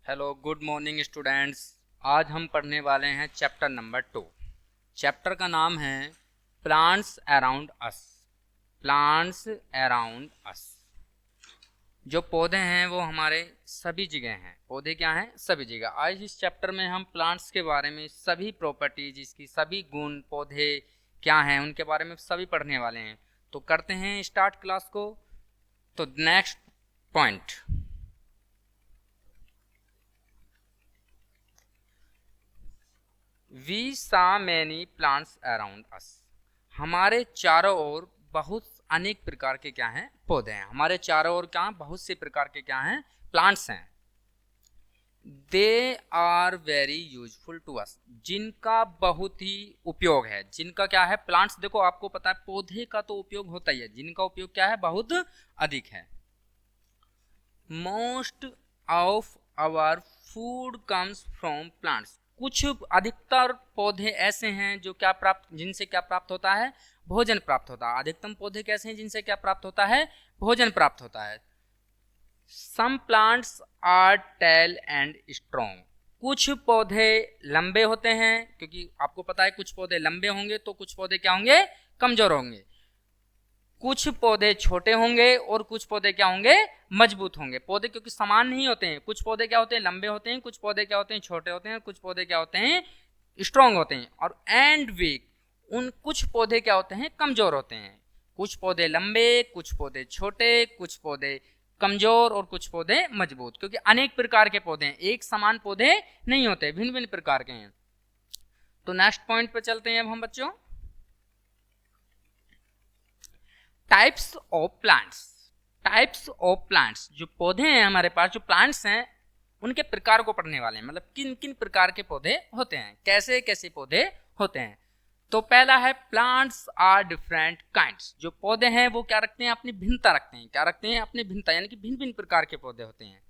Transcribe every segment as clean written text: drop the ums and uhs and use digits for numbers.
Hello good morning students. आज हम पढ़ने वाले हैं चैप्टर नंबर 2। चैप्टर का नाम है प्लांट्स अराउंड अस। प्लांट्स अराउंड अस। जो पौधे हैं वो हमारे सभी जगह हैं। पौधे क्या हैं? सभी जगह। आज इस चैप्टर में हम प्लांट्स के बारे में सभी प्रॉपर्टीज, इसकी सभी गुण, पौधे क्या हैं उनके बारे में सभी पढ़ने वाले हैं। तो करते हैं स्टार्ट क्लास को। तो next point, we saw many plants around us. हमारे चारों ओर बहुत अनेक प्रकार के क्या हैं? पौधे हैं। हमारे चारों ओर क्या बहुत से प्रकार के क्या हैं? प्लांट्स हैं। They are very useful to us. जिनका बहुत ही उपयोग है। जिनका क्या है? प्लांट्स। देखो आपको पता है पौधे का तो उपयोग होता ही है, जिनका उपयोग क्या है? बहुत अधिक है। Most of our food comes from plants. कुछ अधिकतर पौधे ऐसे हैं जो क्या प्राप्त, जिनसे क्या प्राप्त होता है? भोजन प्राप्त होता है। अधिकतम पौधे कैसे हैं जिनसे क्या प्राप्त होता है? भोजन प्राप्त होता है। Some plants are tall and strong. कुछ पौधे लंबे होते हैं, क्योंकि आपको पता है कुछ पौधे लंबे होंगे तो कुछ पौधे क्या होंगे? कमजोर होंगे। कुछ पौधे छोटे होंगे और कुछ पौधे क्या होंगे? मजबूत होंगे। पौधे क्योंकि समान नहीं होते हैं। कुछ पौधे क्या होते हैं? लंबे होते हैं, कुछ पौधे क्या होते हैं? छोटे होते हैं, कुछ पौधे क्या होते हैं? स्ट्रांग होते हैं। और एंड वीक, उन कुछ पौधे क्या होते हैं? कमजोर होते हैं। कुछ पौधे लंबे, कुछ पौधे छोटे, कुछ पौधे कमजोर और कुछ पौधे मजबूत। क्योंकि अनेक प्रकार के पौधे हैं, एक समान पौधे नहीं होते, भिन्न भिन्न प्रकार के हैं। तो नेक्स्ट पॉइंट पे चलते हैं अब हम बच्चों। Types of plants. Types of plants, जो पौधे हैं हमारे पास, जो प्लांट्स हैं उनके प्रकार को पढ़ने वाले हैं। मतलब किन किन प्रकार के पौधे होते हैं, कैसे कैसे पौधे होते हैं। तो पहला है प्लांट्स आर डिफरेंट काइंड्स। जो पौधे हैं वो क्या रखते हैं? अपनी भिन्नता रखते हैं। क्या रखते हैं? अपनी भिन्नता, यानी कि भिन्न भिन्न प्रकार के पौधे होते हैं।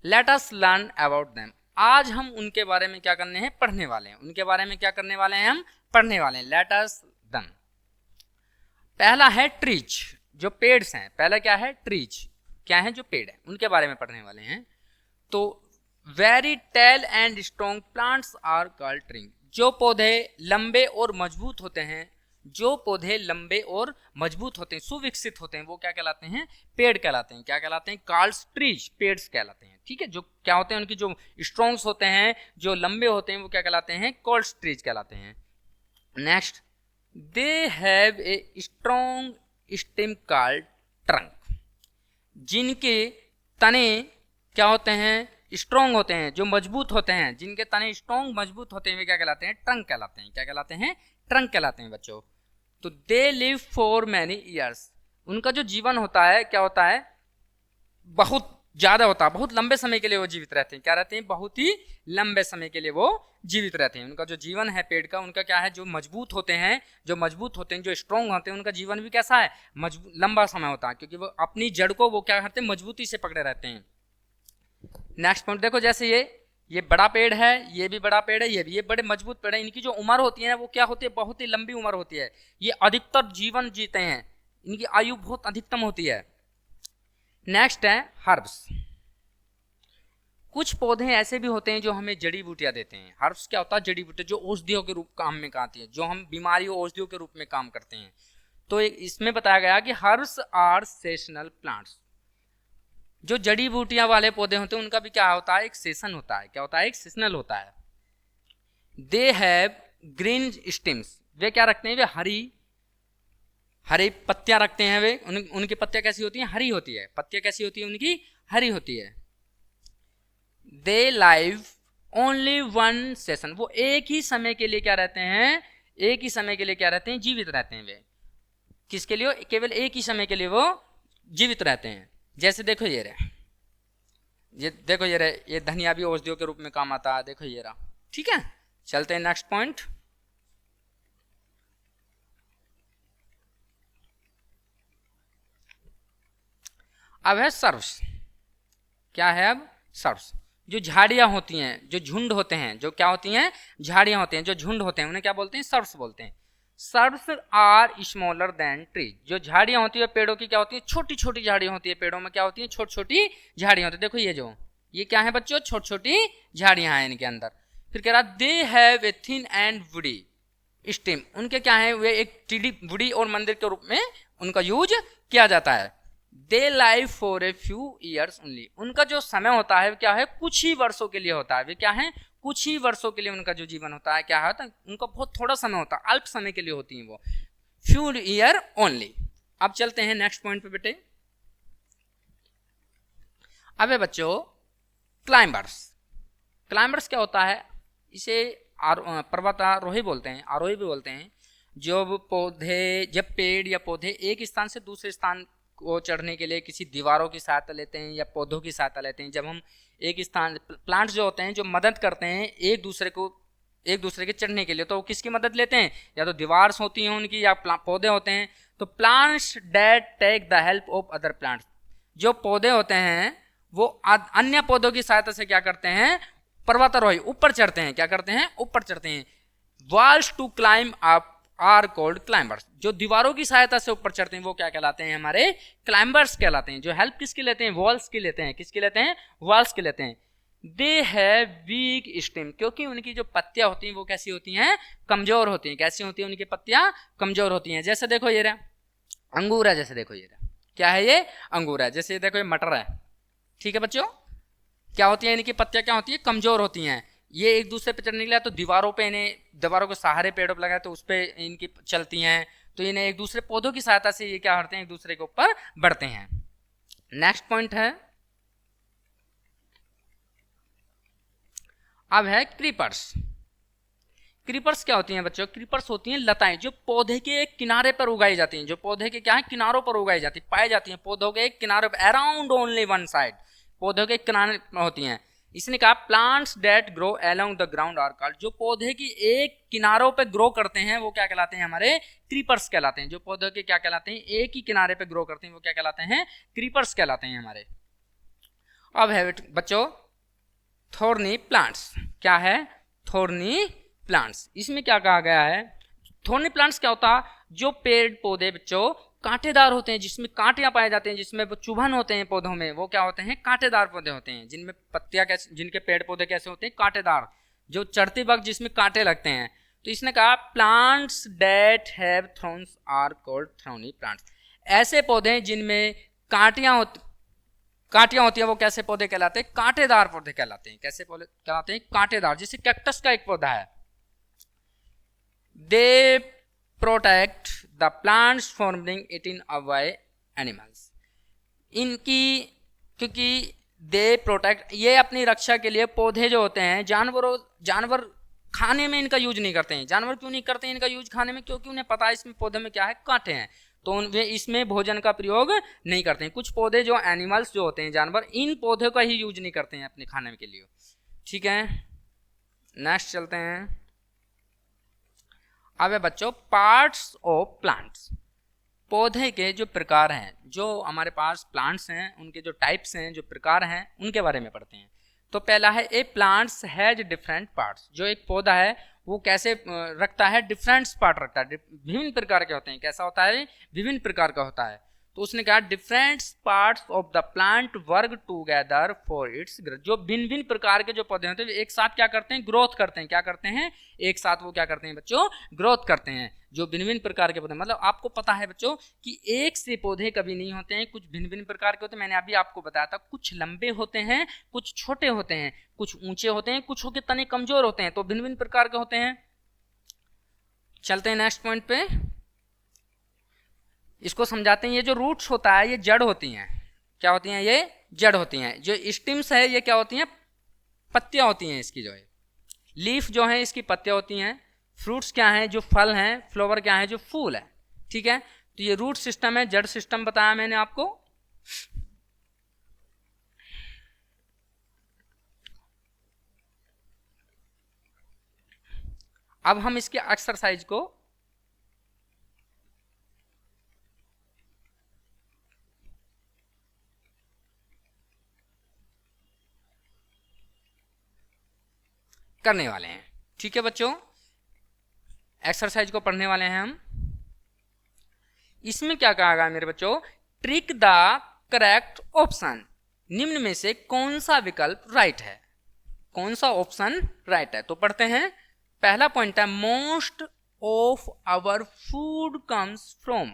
Let us learn about them. आज हम उनके बारे में क्या करने हैं? पढ़ने वाले हैं। उनके बारे में क्या करने वाले हैं? हम पढ़ने वाले हैं। Let us them. पहला है ट्रीज, जो पेड्स हैं। पहला क्या है? ट्रीज। क्या है? जो पेड़ है, उनके बारे में पढ़ने वाले हैं। तो very tall and strong plants are called tree. जो पौधे लंबे और मजबूत होते हैं, जो पौधे लंबे और मजबूत होते हैं, सुविकसित होते हैं, वो क्या कहलाते हैं? पेड़ कहलाते हैं। क्या कहलाते हैं? कॉल्ड ट्रीज, पेड्स कहलाते हैं। ठीक है। जो क्या होते हैं? उनकी जो स्ट्रॉन्ग्स होते हैं, जो लंबे होते हैं, वो क्या कहलाते हैं? कॉल्ड ट्रीज कहलाते हैं। Next, they have a strong stem called trunk. जिनके तने क्या होते हैं? स्ट्रॉन्ग होते हैं, जो मजबूत होते हैं। जिनके तने स्ट्रॉन्ग मजबूत होते हैं वे क्या कहलाते हैं? ट्रंक कहलाते हैं। क्या कहलाते हैं? ट्रंक कहलाते हैं बच्चों। तो they live for many years. उनका जो जीवन होता है क्या होता है? बहुत ज्यादा होता है, बहुत लंबे समय के लिए वो जीवित रहते हैं। क्या रहते हैं? बहुत ही लंबे समय के लिए वो जीवित रहते हैं। उनका जो जीवन है पेड़ का, उनका क्या है? जो मजबूत होते हैं, जो मजबूत होते हैं, जो स्ट्रॉन्ग होते हैं, उनका जीवन भी कैसा है? मजबूत, लंबा समय होता है, क्योंकि वो अपनी जड़ को वो क्या करते हैं? मजबूती से पकड़े रहते हैं। नेक्स्ट पॉइंट देखो, जैसे ये बड़ा पेड़ है, ये भी बड़ा पेड़ है, ये भी, ये बड़े मजबूत पेड़ है। इनकी जो उम्र होती है ना वो क्या होती है? बहुत ही लंबी उम्र होती है। ये अधिकतर जीवन जीते हैं, इनकी आयु बहुत अधिकतम होती है। नेक्स्ट है हर्ब्स। कुछ पौधे ऐसे भी होते हैं जो हमें जड़ी बूटियां देते हैं। हर्ब्स क्या होता है? जड़ी बूटियां, जो औषधियों के रूप काम में आती है, जो हम बीमारियों औषधियों के रूप में काम करते हैं। तो इसमें बताया गया कि हर्ब्स आर सेशनल प्लांट्स। जो जड़ी बूटियां वाले पौधे होते हैं उनका भी क्या होता है? एक सेशन होता है। क्या होता है? एक सीजनल होता है। They have green stems. वे क्या रखते हैं? वे हरी पत्तियां रखते हैं। वे उनकी पत्तियां कैसी होती हैं? हरी होती है। पत्तियां कैसी होती है? उनकी हरी होती है। They live only one session. वो एक ही समय के लिए क्या रहते हैं? एक ही समय के लिए क्या रहते हैं? जीवित रहते हैं। वे किसके लिए? केवल एक ही समय के लिए वो जीवित रहते हैं। जैसे देखो ये रहे, ये देखो ये रहे, ये धनिया भी औषधियों के रूप में काम आता है। देखो ये रहा। ठीक है। चलते हैं नेक्स्ट पॉइंट। अब है सर्व्स। क्या है अब? सर्व्स। जो झाड़ियां होती हैं, जो झुंड होते हैं, जो क्या होती हैं? झाड़ियां होती हैं, जो झुंड होते हैं, उन्हें क्या बोलते हैं? सर्व्स बोलते हैं। Shrubs are smaller than trees. जो झाड़ियां होती है पेड़ों की क्या होती है? छोटी छोटी झाड़ियां होती है पेड़ों में। क्या होती है? छोटी छोटी झाड़ियां होती है। देखो ये क्या है बच्चों, छोटी छोटी झाड़ियां हैं इनके अंदर। फिर कह रहा they have a thin and woody stem, उनके क्या है, वे एक टीडी वुडी और मंदिर के रूप में उनका यूज किया जाता है। They live for a few years only, उनका जो समय होता है क्या है, कुछ ही वर्षों के लिए होता है। वे क्या है, कुछ ही वर्षों के लिए उनका जो जीवन होता है क्या होता है, उनका बहुत थोड़ा समय होता है, अल्प समय के लिए होती है वो, फ्यू ईयर ओनली। अब चलते हैं नेक्स्ट पॉइंट पे बेटे। अब है बच्चों क्लाइंबर्स। क्लाइंबर्स क्या होता है, इसे पर्वतारोही बोलते हैं, आरोही भी बोलते हैं। जब पेड़ या पौधे एक स्थान से दूसरे स्थान को चढ़ने के लिए किसी दीवारों की सहायता लेते हैं या पौधों की सहायता लेते हैं। जब हम एक स्थान, प्लांट्स जो होते हैं जो मदद करते हैं एक दूसरे के चढ़ने के लिए, तो वो किसकी मदद लेते हैं, या तो दीवार होती हैं उनकी या पौधे होते हैं। तो plants that take the help of other plants, जो पौधे होते हैं वो अन्य पौधों की सहायता से क्या करते हैं, पर्वतारोही ऊपर चढ़ते हैं, क्या करते हैं, ऊपर चढ़ते हैं। Walls to climb up are called climbers, जो दीवारों की सहायता से ऊपर चढ़ते हैं वो क्या कहलाते हैं, हमारे क्लाइंबर्स कहलाते हैं। जो हेल्प किसकी लेते हैं, वॉल्स की लेते हैं, किसकी लेते हैं, वॉल्स की लेते हैं। दे हैव वीक स्टेम, क्योंकि उनकी जो पत्तियां होती हैं वो कैसी होती हैं, कमजोर होती हैं। कैसी होती हैं उनकी पत्तियां, कमजोर होती हैं। जैसे देखो ये रहा अंगूर है, जैसे देखो ये रहा, क्या है ये, अंगूर है। जैसे देखो ये मटर है, ठीक है बच्चों, क्या होती है, इनकी पत्तियां क्या होती है, कमजोर होती हैं। ये एक दूसरे पे चढ़ने के लिए तो दीवारों पे इन्हें, दीवारों के सहारे पेड़ों पर लगाए तो उस पे इनकी चलती हैं, तो इन्हें एक दूसरे पौधों की सहायता से ये क्या करते हैं, एक दूसरे के ऊपर बढ़ते हैं। नेक्स्ट पॉइंट है, अब है क्रीपर्स। क्रीपर्स क्या होती हैं बच्चों, क्रीपर्स होती हैं लताएं जो पौधे के एक किनारे पर उगाई जाती हैं, जो पौधे के क्या है, किनारों पर उगाई जाती है, पाई जाती हैं पौधों के एक किनारे पर, अराउंड ओनली वन साइड, पौधों के किनारे होती हैं। इसने कहा plants that grow along the ground are called, जो पौधे की एक किनारों पे ग्रो करते हैं वो क्या कहलाते हैं, हमारे क्रीपर्स कहलाते हैं। जो पौधे के क्या कहलाते हैं, एक ही किनारे पे ग्रो करते हैं वो क्या कहलाते हैं, क्रीपर्स कहलाते हैं हमारे। अब है बच्चों थोर्नी प्लांट्स, क्या है, थोर्नी प्लांट्स। इसमें क्या कहा गया है, थोर्नी प्लांट्स क्या होता है, जो पेड़ पौधे बच्चों कांटेदार होते हैं, जिसमें कांटियां पाए जाते हैं, जिसमें चुभन होते हैं पौधों में, वो क्या होते हैं, कांटेदार पौधे होते हैं। जिनमें पत्तियां कैसे, जिनके पेड़ पौधे कैसे होते हैं, कांटेदार, जो चढ़ते वक्त जिसमें कांटे लगते हैं। तो इसने कहा plants that have thorns are called thorny plants, ऐसे पौधे जिनमें कांटियां होती है वो कैसे पौधे कहलाते हैं, कांटेदार पौधे कहलाते हैं। कैसे पौधे कहलाते हैं, कांटेदार। जैसे कैक्टस का एक पौधा है, they protect the plants from being eaten up by animals, इनकी, क्योंकि दे प्रोटेक्ट, ये अपनी रक्षा के लिए पौधे जो होते हैं, जानवर खाने में इनका यूज नहीं करते हैं। जानवर क्यों नहीं करते हैं इनका यूज खाने में, क्योंकि उन्हें पता है इसमें पौधे में क्या है, कांटे हैं, तो वे इसमें भोजन का प्रयोग नहीं करते हैं। कुछ पौधे जो एनिमल्स जो होते हैं, जानवर, इन पौधों का ही यूज नहीं करते हैं अपने खाने के लिए, ठीक है। नेक्स्ट चलते हैं। अब है बच्चों पार्ट्स ऑफ प्लांट्स, पौधे के जो प्रकार हैं, जो हमारे पास प्लांट्स हैं उनके जो टाइप्स हैं, जो प्रकार हैं, उनके बारे में पढ़ते हैं। तो पहला है ए प्लांट्स हैज डिफरेंट पार्ट्स, जो एक पौधा है वो कैसे रखता है, डिफरेंट पार्ट रखता है, विभिन्न प्रकार के होते हैं। कैसा होता है, विभिन्न प्रकार का होता है। तो उसने कहा different parts of the plant work together for its growth, जो भिन्न भिन्न प्रकार के जो पौधे होते हैं एक साथ क्या करते हैं, ग्रोथ करते हैं। क्या करते हैं, एक साथ वो क्या करते हैं बच्चों, ग्रोथ करते हैं। जो भिन्न भिन्न प्रकार के पौधे, मतलब आपको पता है बच्चों कि एक से पौधे कभी नहीं होते हैं, कुछ भिन्न भिन्न प्रकार के होते हैं। मैंने अभी आपको बताया था, कुछ लंबे होते हैं, कुछ छोटे होते हैं, कुछ ऊंचे होते हैं, कुछ के तने कमजोर होते हैं, तो भिन्न भिन्न प्रकार के होते हैं। चलते हैं नेक्स्ट पॉइंट पे, इसको समझाते हैं। ये जो रूट्स होता है ये जड़ होती हैं, क्या होती हैं, ये जड़ होती हैं। जो स्टिम्स है ये क्या होती हैं, पत्तियां होती हैं इसकी, जो है लीफ जो है इसकी पत्तियां होती हैं। फ्रूट्स क्या हैं, जो फल हैं, फ्लावर क्या है, जो फूल है, ठीक है। तो ये रूट सिस्टम है, जड़ सिस्टम बताया मैंने आपको। अब हम इसके एक्सरसाइज को करने वाले हैं, ठीक है बच्चों। एक्सरसाइज को पढ़ने वाले हैं हम। इसमें क्या कहा गया मेरे बच्चों, ट्रिक द करेक्ट ऑप्शन, निम्न में से कौन सा विकल्प राइट है, कौन सा ऑप्शन राइट है। तो पढ़ते हैं। पहला पॉइंट है most of our food comes from,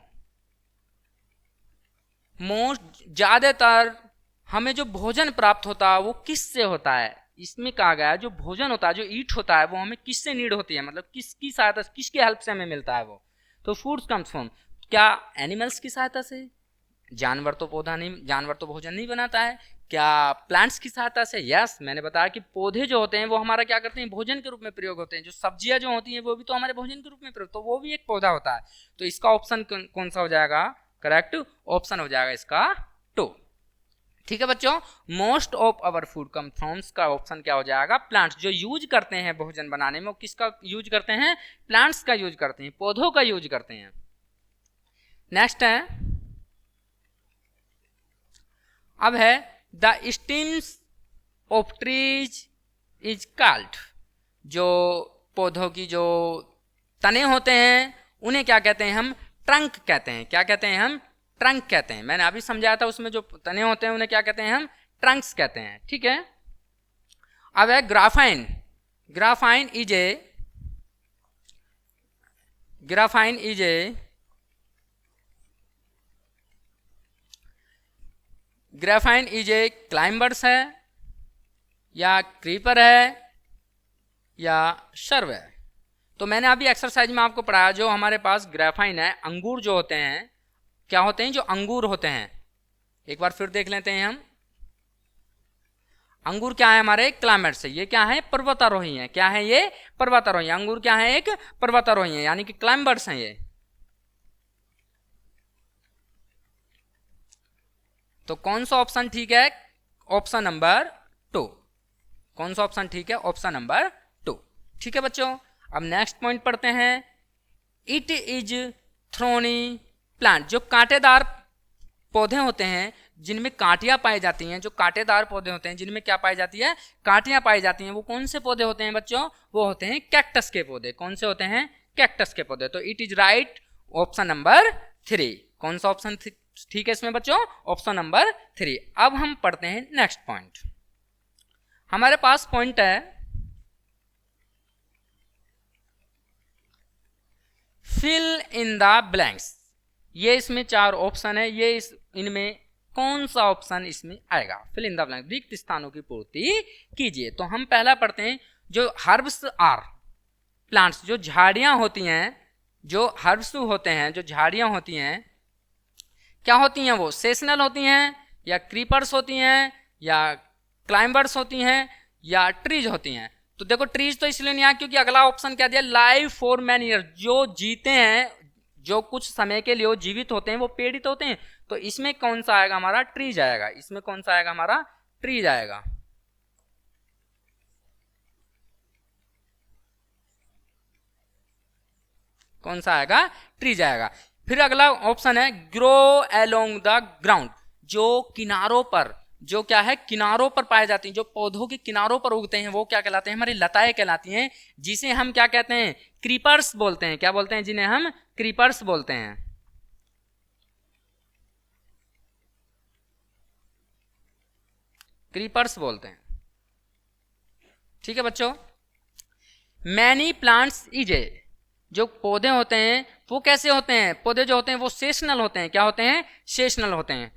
most ज्यादातर हमें जो भोजन प्राप्त होता है वो किससे होता है। इसमें कहा गया है जो भोजन होता है, जो ईट होता है, वो हमें किससे नीड होती है, मतलब किसकी सहायता, किसकी हेल्प से हमें मिलता है वो। तो फूड्स कम्स फ्रॉम, क्या एनिमल्स की सहायता से, जानवर तो पौधा नहीं, जानवर तो भोजन नहीं बनाता है। क्या प्लांट्स की सहायता से, यस मैंने बताया कि पौधे जो होते हैं वो हमारा क्या करते हैं, भोजन के रूप में प्रयोग होते हैं। जो सब्जियां जो होती हैं वो भी तो हमारे भोजन के रूप में प्रयोग, तो वो भी एक पौधा होता है। तो इसका ऑप्शन कौन सा हो जाएगा, करेक्ट ऑप्शन हो जाएगा इसका 2। ठीक है बच्चों, most of our food come firms का ऑप्शन क्या हो जाएगा, प्लांट्स। जो यूज करते हैं भोजन बनाने में वो किसका यूज करते हैं, प्लांट्स का यूज करते हैं, पौधों का यूज करते हैं। नेक्स्ट है, अब है the stems of trees is called, जो पौधों की जो तने होते हैं उन्हें क्या कहते हैं, हम ट्रंक कहते हैं। क्या कहते हैं, हम ट्रंक कहते हैं। मैंने अभी समझाया था, उसमें जो तने होते हैं उन्हें क्या कहते हैं, हम ट्रंक्स कहते हैं। ठीक है। अब है grapevine, grapevine is a, grapevine is a, grapevine is a climbers है या क्रीपर है या शर्व है। तो मैंने अभी एक्सरसाइज में आपको पढ़ाया, जो हमारे पास ग्राफाइन है, अंगूर जो होते हैं, क्या होते हैं, जो अंगूर होते हैं, एक बार फिर देख लेते हैं हम। अंगूर क्या है, हमारे क्लाइमेट्स है। ये क्या है, पर्वतारोही है। क्या है ये, पर्वतारोही। अंगूर क्या है, एक पर्वतारोही है, यानी कि क्लाइंबर्स हैं ये। तो कौन सा ऑप्शन ठीक है, ऑप्शन नंबर 2। कौन सा ऑप्शन ठीक है, ऑप्शन नंबर 2। ठीक है बच्चों, अब नेक्स्ट पॉइंट पढ़ते हैं। इट इज थ्रोनी प्लांट, जो कांटेदार पौधे होते हैं जिनमें कांटियां पाई जाती हैं, जो कांटेदार पौधे होते हैं जिनमें क्या पाई जाती है, कांटियां पाई जाती हैं, वो कौन से पौधे होते हैं बच्चों, वो होते हैं कैक्टस के पौधे। कौन से होते हैं, कैक्टस के पौधे। तो it is right, option number 3। कौन सा ऑप्शन ठीक है इसमें बच्चों, ऑप्शन नंबर 3। अब हम पढ़ते हैं नेक्स्ट पॉइंट। हमारे पास पॉइंट है फिल इन द ब्लैंक्स। ये इसमें 4 ऑप्शन है, ये इनमें कौन सा ऑप्शन इसमें आएगा, फिल इन द ब्लैंक, रिक्त स्थानों की पूर्ति कीजिए। तो हम पहला पढ़ते हैं, जो हर्ब्स आर प्लांट्स, जो झाड़ियां होती हैं, जो हर्ब्स होते हैं, जो झाड़ियां होती हैं, क्या होती हैं, वो सेशनल होती हैं या क्रीपर्स होती हैं या क्लाइंबर्स होती हैं या ट्रीज होती हैं। तो देखो ट्रीज तो इसलिए नहीं आया क्योंकि अगला ऑप्शन क्या दिया, लाइव फॉर मैनी ईयर, जो जीते हैं, जो कुछ समय के लिए जीवित होते हैं, वो पेड़ित होते हैं। तो इसमें कौन सा आएगा, हमारा ट्रीज आएगा। इसमें कौन सा आएगा, हमारा ट्रीज आएगा। कौन सा आएगा, ट्रीज आएगा। फिर अगला ऑप्शन है ग्रो अलोंग द ग्राउंड, जो किनारों पर, जो क्या है, किनारों पर पाए जाती हैं, जो पौधों के किनारों पर उगते हैं, वो क्या कहलाते हैं, हमारी लताएं कहलाती हैं, जिसे हम क्या कहते हैं, क्रीपर्स बोलते हैं। क्या बोलते हैं, जिन्हें हम क्रीपर्स बोलते हैं। क्रीपर्स बोलते हैं। ठीक है बच्चों। मैनी प्लांट्स इज ए, जो पौधे होते हैं वो कैसे होते हैं, पौधे जो होते हैं वो सेशनल होते हैं। क्या होते हैं, सेशनल होते हैं।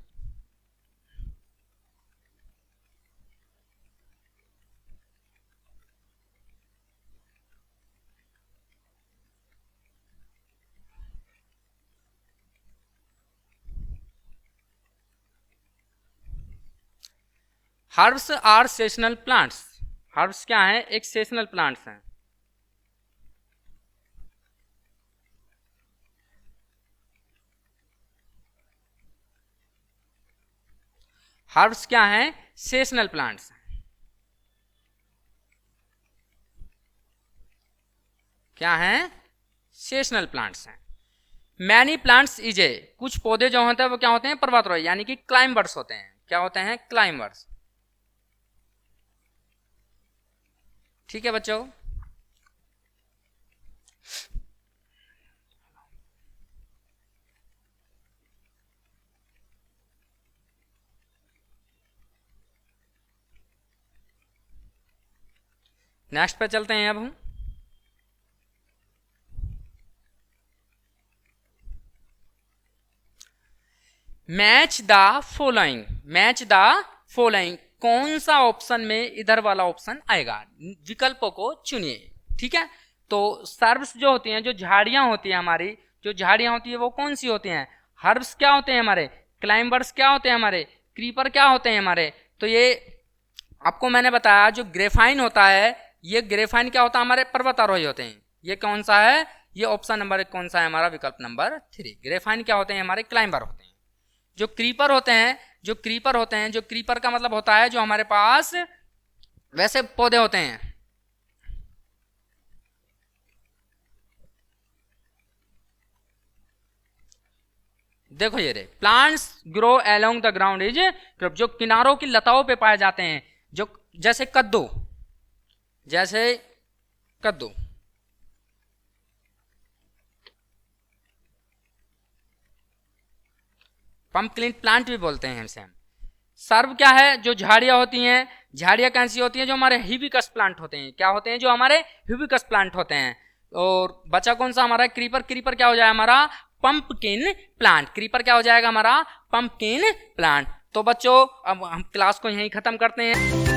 Herbs are seasonal plants, herbs क्या है, एक सेशनल प्लांट्स हैं। हर्ब्स क्या है, सेशनल प्लांट्स। क्या है, सेशनल प्लांट्स हैं। मैनी प्लांट्स इज ए, कुछ पौधे जो होते हैं वो क्या होते हैं, पर्वतारोही, यानी कि क्लाइंबर्स होते हैं। क्या होते हैं, क्लाइंबर्स। ठीक है बच्चों। नेक्स्ट पे चलते हैं अब हम। Match the following, match the following, कौन सा ऑप्शन में इधर वाला ऑप्शन आएगा, विकल्पों को चुनिए। ठीक है, तो सर्ब्स जो होती हैं, जो झाड़ियां होती हैं हमारी, जो झाड़ियां होती है वो कौन सी होती हैं, हर्ब्स क्या होते हैं हमारे, क्लाइंबर्स क्या होते हैं हमारे, क्रीपर क्या होते हैं हमारे। तो ये आपको मैंने बताया, जो ग्रेफाइन होता है, ये ग्रेफाइन क्या होता है, हमारे पर्वतारोही होते हैं। ये कौन सा है, ये ऑप्शन नंबर कौन सा है हमारा, विकल्प नंबर 3। ग्रेफाइन क्या होते हैं, हमारे क्लाइंबर होते हैं। जो क्रीपर होते हैं, जो क्रीपर होते हैं, जो क्रीपर का मतलब होता है जो हमारे पास वैसे पौधे होते हैं, देखो ये रे, plants grow along the ground is, जो किनारों की लताओं पे पाए जाते हैं, जो जैसे कद्दू, जैसे कद्दू, पंपकिन प्लांट भी बोलते हैं इसे हम। सर्व क्या है, जो झाड़ियां होती हैं, झाड़ियां कैसी होती हैं, जो हमारे हिबिस्कस प्लांट होते हैं, क्या होते हैं, जो हमारे हिबिस्कस प्लांट होते हैं। और बचा कौन सा हमारा, क्रीपर। क्रीपर क्या हो जाएगा हमारा, पंपकिन प्लांट। क्रीपर क्या हो जाएगा हमारा, पंपकिन प्लांट। तो बच्चों अब हम क्लास को यहीं खत्म करते हैं।